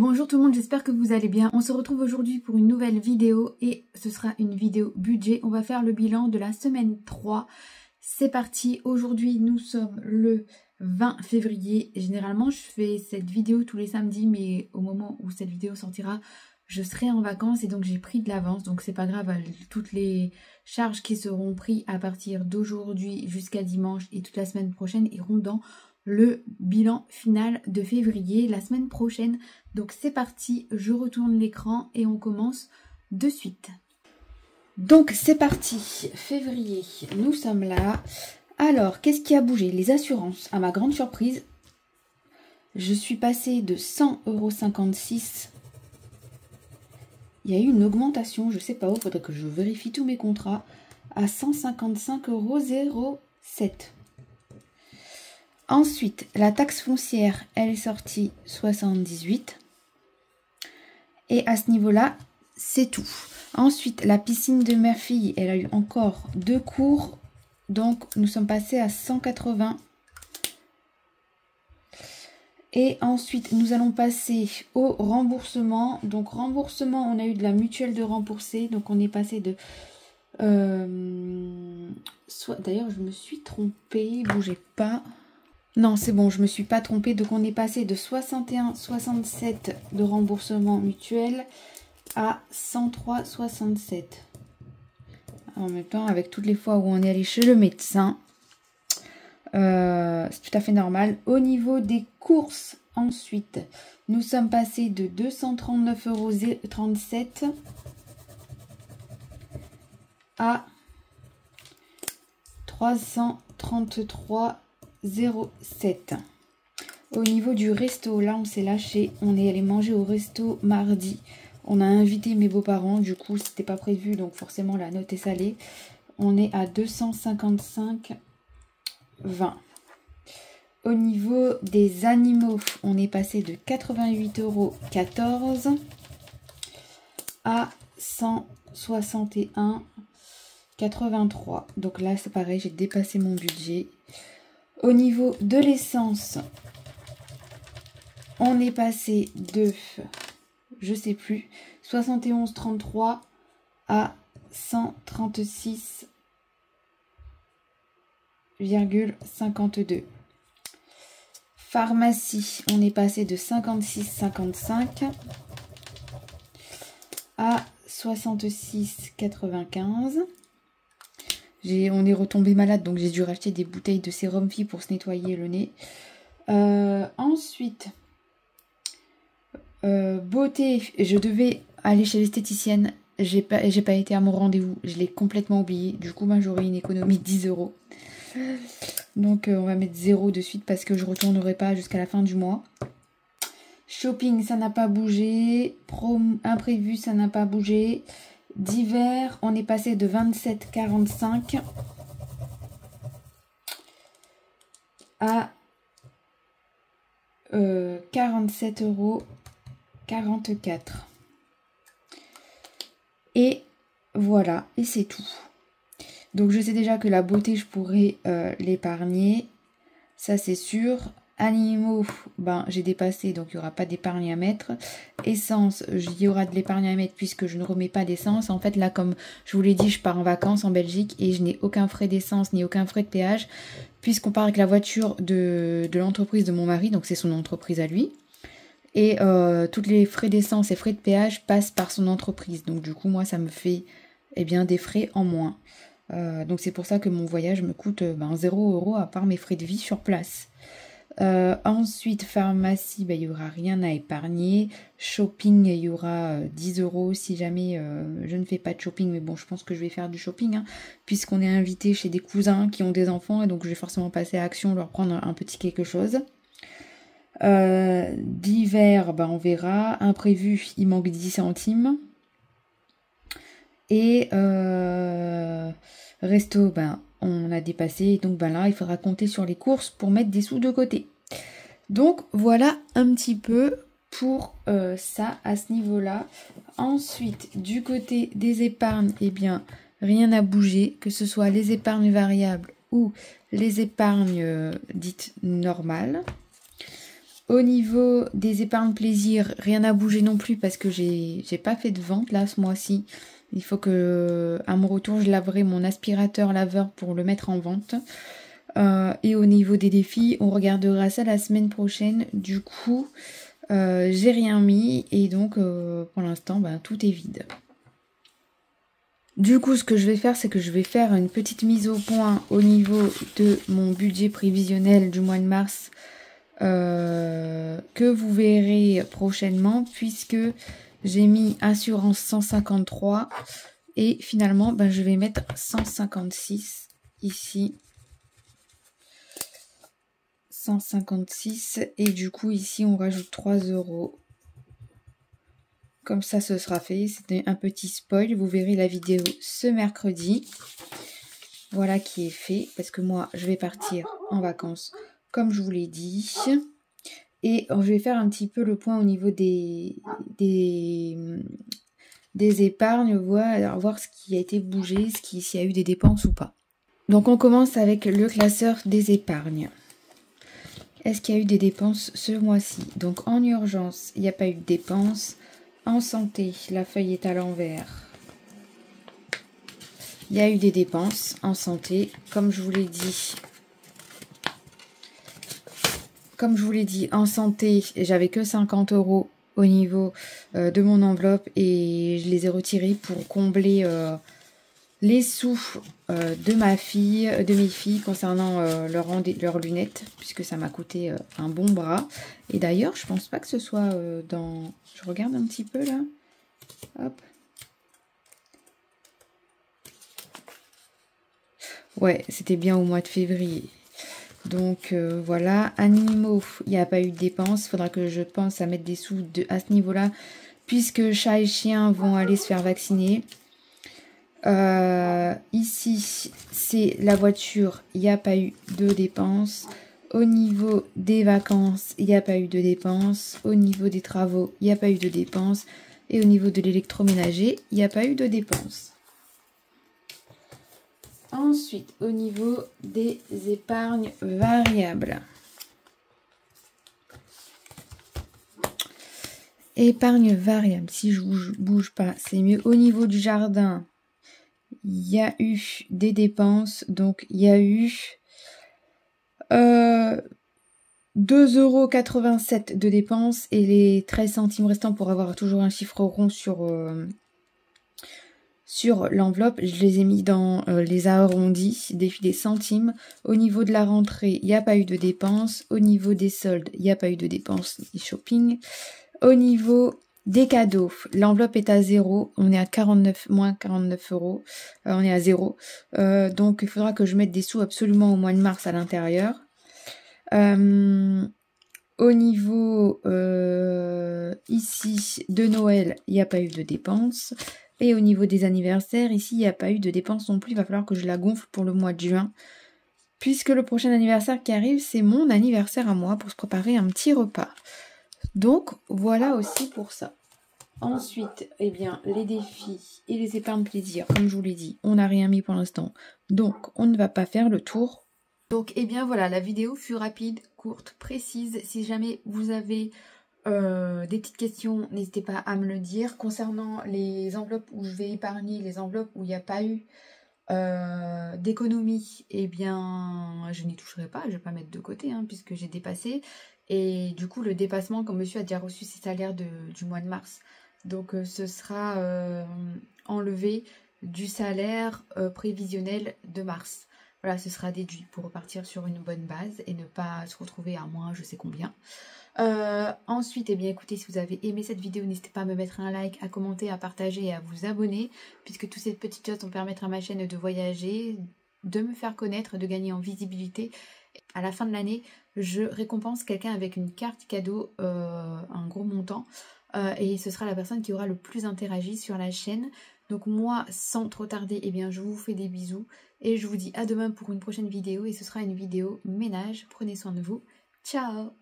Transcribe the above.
bonjour tout le monde, j'espère que vous allez bien. On se retrouve aujourd'hui pour une nouvelle vidéo et ce sera une vidéo budget. On va faire le bilan de la semaine 3. C'est parti, aujourd'hui nous sommes le 20 février. Généralement je fais cette vidéo tous les samedis, mais au moment où cette vidéo sortira, je serai en vacances et donc j'ai pris de l'avance. Donc c'est pas grave, toutes les charges qui seront prises à partir d'aujourd'hui jusqu'à dimanche et toute la semaine prochaine iront dans le bilan final de février, la semaine prochaine. Donc c'est parti, je retourne l'écran et on commence de suite. Donc c'est parti, février, nous sommes là. Alors, qu'est-ce qui a bougé? Les assurances, à ma grande surprise, je suis passée de 100,56 €. Il y a eu une augmentation, je sais pas où, il faudrait que je vérifie tous mes contrats, à 155,07 €. Ensuite, la taxe foncière, elle est sortie 78. Et à ce niveau-là, c'est tout. Ensuite, la piscine de Murphy, elle a eu encore 2 cours. Donc, nous sommes passés à 180. Et ensuite, nous allons passer au remboursement. Donc, remboursement, on a eu de la mutuelle de rembourser. Donc, on est passé de... D'ailleurs, je me suis trompée. Bougez pas. Non, c'est bon, je me suis pas trompée. Donc, on est passé de 61,67 de remboursement mutuel à 103,67. En même temps, avec toutes les fois où on est allé chez le médecin, c'est tout à fait normal. Au niveau des courses, ensuite, nous sommes passés de 239,37 € à 333,07 €. Au niveau du resto, là on s'est lâché, on est allé manger au resto mardi. On a invité mes beaux-parents, du coup c'était pas prévu, donc forcément la note est salée. On est à 255,20 €. Au niveau des animaux, on est passé de 88,14 € à 161,83 €. Donc là c'est pareil, j'ai dépassé mon budget. Au niveau de l'essence, on est passé de, je sais plus, 71,33 € à 136,52 €. Pharmacie, on est passé de 56,55 € à 66,95 €. On est retombé malade, donc j'ai dû racheter des bouteilles de sérum Phi pour se nettoyer le nez. Ensuite, beauté, je devais aller chez l'esthéticienne. J'ai pas été à mon rendez-vous, je l'ai complètement oublié. Du coup, moi, j'aurai une économie de 10 €. Donc, on va mettre 0 de suite parce que je retournerai pas jusqu'à la fin du mois. Shopping, ça n'a pas bougé. Imprévu, ça n'a pas bougé. Divers, on est passé de 27,45 € à 47,44 €. Et voilà, et c'est tout. Donc je sais déjà que la beauté, je pourrais l'épargner. Ça c'est sûr. Animaux, ben j'ai dépassé, donc il n'y aura pas d'épargne à mettre. Essence, il y aura de l'épargne à mettre puisque je ne remets pas d'essence. En fait là, comme je vous l'ai dit, je pars en vacances en Belgique et je n'ai aucun frais d'essence ni aucun frais de péage puisqu'on part avec la voiture de l'entreprise de mon mari, donc c'est son entreprise à lui. Et tous les frais d'essence et frais de péage passent par son entreprise. Donc du coup, moi, ça me fait des frais en moins. Donc c'est pour ça que mon voyage me coûte 0 € à part mes frais de vie sur place. Ensuite, pharmacie, il n'y aura rien à épargner. Shopping, il y aura 10 € si jamais je ne fais pas de shopping. Mais bon, je pense que je vais faire du shopping, hein, puisqu'on est invité chez des cousins qui ont des enfants. Et donc, je vais forcément passer à Action, leur prendre un petit quelque chose. Divers, on verra. Imprévu, il manque 10 centimes. Et resto, on a dépassé. Donc là, il faudra compter sur les courses pour mettre des sous de côté. Donc voilà un petit peu pour ça à ce niveau-là. Ensuite, du côté des épargnes, rien n'a bougé, que ce soit les épargnes variables ou les épargnes dites normales. Au niveau des épargnes plaisir, rien n'a bougé non plus parce que j'ai pas fait de vente là ce mois-ci. Il faut que à mon retour je laverai mon aspirateur laveur pour le mettre en vente. Et au niveau des défis, on regardera ça la semaine prochaine. Du coup, j'ai rien mis et donc pour l'instant tout est vide. Du coup, ce que je vais faire, c'est que je vais faire une petite mise au point au niveau de mon budget prévisionnel du mois de mars que vous verrez prochainement puisque j'ai mis assurance 153 et finalement je vais mettre 156 ici. 156 et du coup ici on rajoute 3 €. Comme ça ce sera fait. C'était un petit spoil. Vous verrez la vidéo ce mercredi. Voilà qui est fait parce que moi je vais partir en vacances comme je vous l'ai dit. Et je vais faire un petit peu le point au niveau des épargnes, voir ce qui a été bougé, s'il y a eu des dépenses ou pas. Donc on commence avec le classeur des épargnes. Est-ce qu'il y a eu des dépenses ce mois-ci? Donc en urgence, il n'y a pas eu de dépenses. En santé, la feuille est à l'envers. Il y a eu des dépenses en santé, comme je vous l'ai dit. Comme je vous l'ai dit, en santé, j'avais que 50 € au niveau de mon enveloppe et je les ai retirés pour combler les sous de mes filles concernant leurs lunettes, puisque ça m'a coûté un bon bras. Et d'ailleurs, je pense pas que ce soit dans... Je regarde un petit peu là. Hop. Ouais, c'était bien au mois de février. Donc voilà, animaux, il n'y a pas eu de dépenses. Il faudra que je pense à mettre des sous à ce niveau-là, puisque chat et chien vont aller se faire vacciner. Ici, c'est la voiture, il n'y a pas eu de dépenses. Au niveau des vacances, il n'y a pas eu de dépenses. Au niveau des travaux, il n'y a pas eu de dépenses. Et au niveau de l'électroménager, il n'y a pas eu de dépenses. Ensuite, au niveau des épargnes variables. Épargne variable, si je bouge pas, c'est mieux. Au niveau du jardin, il y a eu des dépenses. Donc, il y a eu 2,87 € de dépenses et les 13 centimes restants pour avoir toujours un chiffre rond sur l'enveloppe, je les ai mis dans les arrondis des centimes. Au niveau de la rentrée, il n'y a pas eu de dépenses. Au niveau des soldes, il n'y a pas eu de dépenses ni shopping. Au niveau des cadeaux, l'enveloppe est à 0. On est à moins 49 €. On est à 0. Donc, il faudra que je mette des sous absolument au mois de mars à l'intérieur. Au niveau ici de Noël, il n'y a pas eu de dépenses. Et au niveau des anniversaires, ici, il n'y a pas eu de dépenses non plus. Il va falloir que je la gonfle pour le mois de juin. Puisque le prochain anniversaire qui arrive, c'est mon anniversaire à moi pour se préparer un petit repas. Donc, voilà aussi pour ça. Ensuite, eh bien, les défis et les épargnes plaisir, comme je vous l'ai dit, on n'a rien mis pour l'instant. Donc, on ne va pas faire le tour. Donc, eh bien, voilà, la vidéo fut rapide, courte, précise. Si jamais vous avez... des petites questions, n'hésitez pas à me le dire. Concernant les enveloppes où je vais épargner, les enveloppes où il n'y a pas eu d'économie, eh bien je n'y toucherai pas, je ne vais pas mettre de côté puisque j'ai dépassé. Et du coup le dépassement, comme monsieur a déjà reçu ses salaires du mois de mars, donc ce sera enlevé du salaire prévisionnel de mars. Voilà, ce sera déduit pour repartir sur une bonne base et ne pas se retrouver à moins je sais combien. Ensuite, eh bien écoutez, si vous avez aimé cette vidéo, n'hésitez pas à me mettre un like, à commenter, à partager et à vous abonner, puisque toutes ces petites choses vont permettre à ma chaîne de voyager, de me faire connaître, de gagner en visibilité. À la fin de l'année, je récompense quelqu'un avec une carte cadeau, un gros montant, et ce sera la personne qui aura le plus interagi sur la chaîne. Donc moi, sans trop tarder, eh bien je vous fais des bisous et je vous dis à demain pour une prochaine vidéo, et ce sera une vidéo ménage. Prenez soin de vous. Ciao!